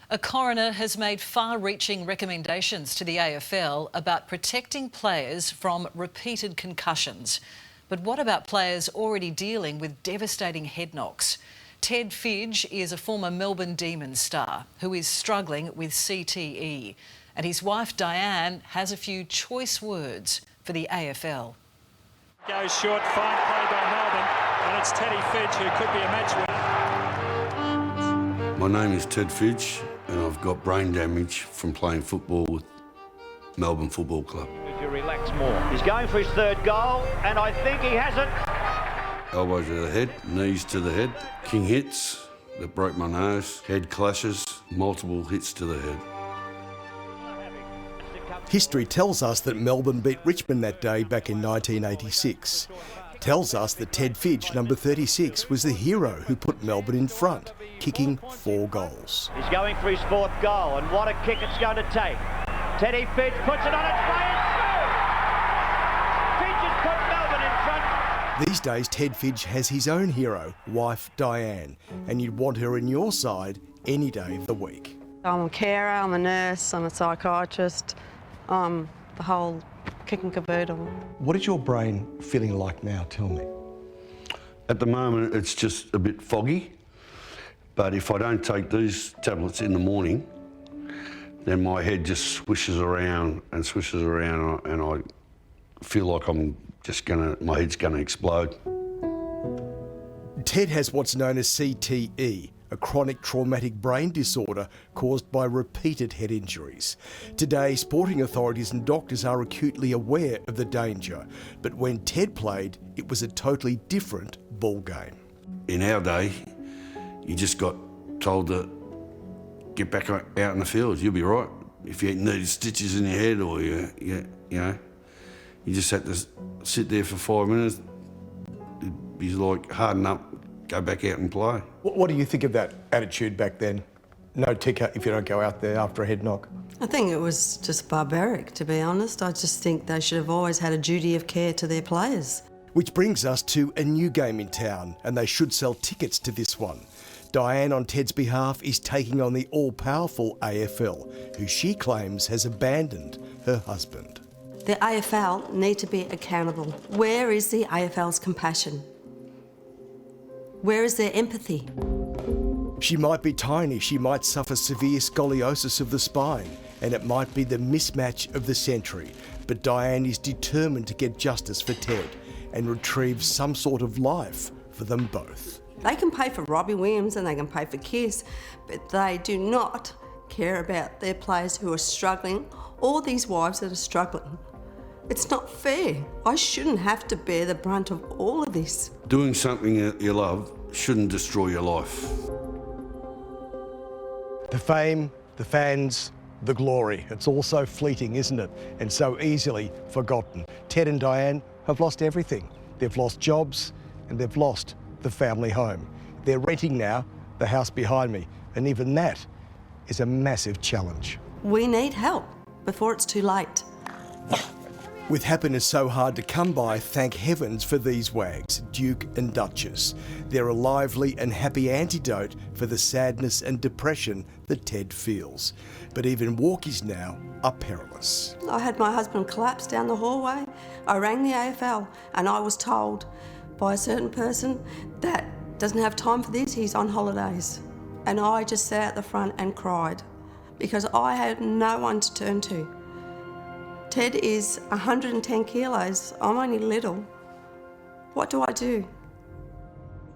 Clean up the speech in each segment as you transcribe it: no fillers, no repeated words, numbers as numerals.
A coroner has made far-reaching recommendations to the AFL about protecting players from repeated concussions. But what about players already dealing with devastating head knocks? Ted Fidge is a former Melbourne Demons star who is struggling with CTE. And his wife Diane has a few choice words for the AFL. Goes short, fine play by Melbourne, and it's Teddy Fidge who could be a match winner. My name is Ted Fidge and I've got brain damage from playing football with Melbourne Football Club. Would you relax more? He's going for his third goal, and I think he has it. Elbow to the head, knees to the head, king hits that broke my nose, head clashes, multiple hits to the head. History tells us that Melbourne beat Richmond that day back in 1986. It tells us that Ted Fidge, number 36, was the hero who put Melbourne in front, kicking 4 goals. He's going for his 4th goal, and what a kick it's going to take. Teddy Fidge puts it on its way and through! Fidge has put Melbourne in front. These days, Ted Fidge has his own hero, wife Diane, and you'd want her in your side any day of the week. I'm a carer, I'm a nurse, I'm a psychiatrist, I'm the whole kit and caboodle. What is your brain feeling like now? Tell me. At the moment, it's just a bit foggy, but if I don't take these tablets in the morning, then my head just swishes around and I feel like my head's gonna explode. Ted has what's known as CTE, a chronic traumatic brain disorder caused by repeated head injuries. Today, sporting authorities and doctors are acutely aware of the danger, but when Ted played, it was a totally different ball game. In our day, you just got told to get back out in the field, you'll be right. If you needed stitches in your head or you just had to sit there for 5 minutes, it'd be like harden up, go back out and play. What do you think of that attitude back then? No ticker if you don't go out there after a head knock. I think it was just barbaric, to be honest. I just think they should have always had a duty of care to their players. Which brings us to a new game in town, and they should sell tickets to this one. Diane, on Ted's behalf, is taking on the all-powerful AFL, who she claims has abandoned her husband. The AFL need to be accountable. Where is the AFL's compassion? Where is their empathy? She might be tiny, she might suffer severe scoliosis of the spine, and it might be the mismatch of the century. But Diane is determined to get justice for Ted and retrieve some sort of life for them both. They can pay for Robbie Williams and they can pay for Kiss, but they do not care about their players who are struggling or these wives that are struggling. It's not fair. I shouldn't have to bear the brunt of all of this. Doing something that you love shouldn't destroy your life. The fame, the fans, the glory. It's all so fleeting, isn't it? And so easily forgotten. Ted and Diane have lost everything. They've lost jobs and they've lost the family home. They're renting now, the house behind me, and even that is a massive challenge. We need help before it's too late. With happiness so hard to come by, thank heavens for these wags, Duke and Duchess. They're a lively and happy antidote for the sadness and depression that Ted feels. But even walkies now are perilous. I had my husband collapse down the hallway. I rang the AFL and I was told by a certain person that doesn't have time for this, he's on holidays. And I just sat at the front and cried because I had no one to turn to. Ted is 110 kilos, I'm only little. What do I do?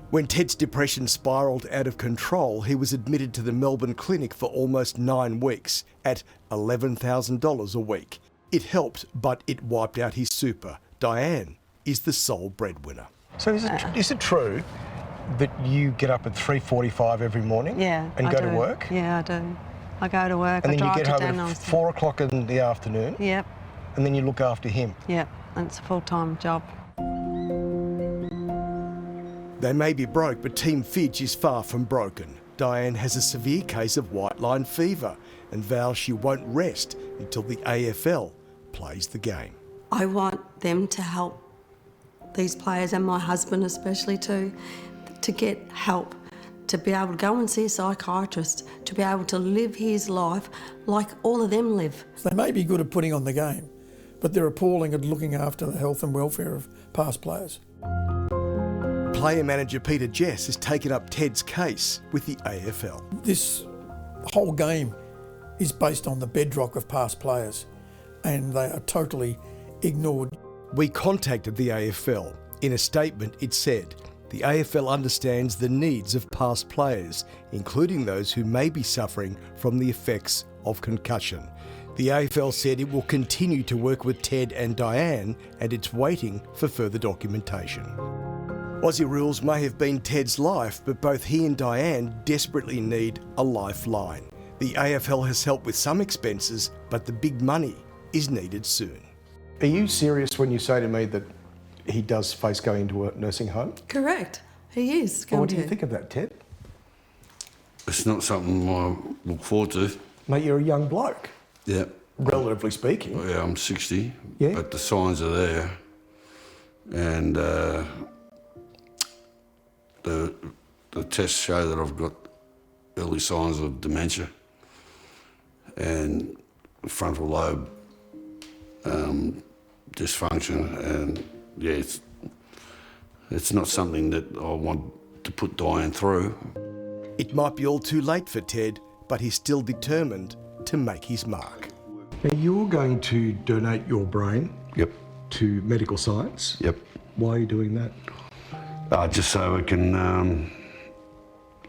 When Ted's depression spiralled out of control, he was admitted to the Melbourne clinic for almost 9 weeks at $11,000 a week. It helped, but it wiped out his super. Diane is the sole breadwinner. So is it true that you get up at 3:45 every morning and I go do. to work? Yeah, I do. I go to work, And I then you drive get to home at 4 o'clock in the afternoon? Yep, And then you look after him? yep, and it's a full-time job. They may be broke, but Team Fidge is far from broken. Diane has a severe case of white line fever and vows she won't rest until the AFL plays the game. I want them to help these players, and my husband especially too, to get help, to be able to go and see a psychiatrist, to be able to live his life like all of them live. They may be good at putting on the game, but they're appalling at looking after the health and welfare of past players. Player manager Peter Jess has taken up Ted's case with the AFL. This whole game is based on the bedrock of past players, and they are totally ignored. We contacted the AFL. In a statement, it said, the AFL understands the needs of past players, including those who may be suffering from the effects of concussion. The AFL said it will continue to work with Ted and Diane, and it's waiting for further documentation. Aussie Rules may have been Ted's life, but both he and Diane desperately need a lifeline. The AFL has helped with some expenses, but the big money is needed soon. Are you serious when you say to me that he does face going into a nursing home? Correct. He is going What to. do you think of that, Ted? It's not something I look forward to. Mate, you're a young bloke, Yeah. relatively speaking. Yeah, I'm 60, Yeah. but the signs are there. And the tests show that I've got early signs of dementia and frontal lobe dysfunction, and yeah, it's not something that I want to put Diane through. It might be all too late for Ted, but he's still determined to make his mark. Now, you're going to donate your brain Yep, to medical science. yep. Why are you doing that? Just so I can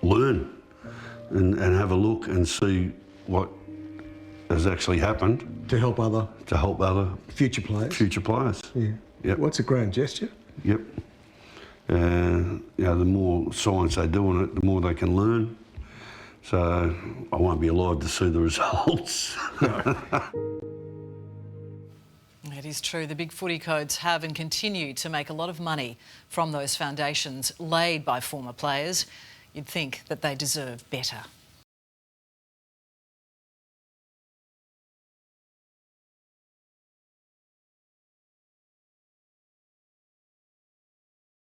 learn and have a look and see what has actually happened To help other future players? future players. Yeah. Yep. What's a grand gesture? Yep. The more science they do on it, the more they can learn. So I won't be alive to see the results. It is true, the big footy codes have and continue to make a lot of money from those foundations laid by former players. You'd think that they deserve better.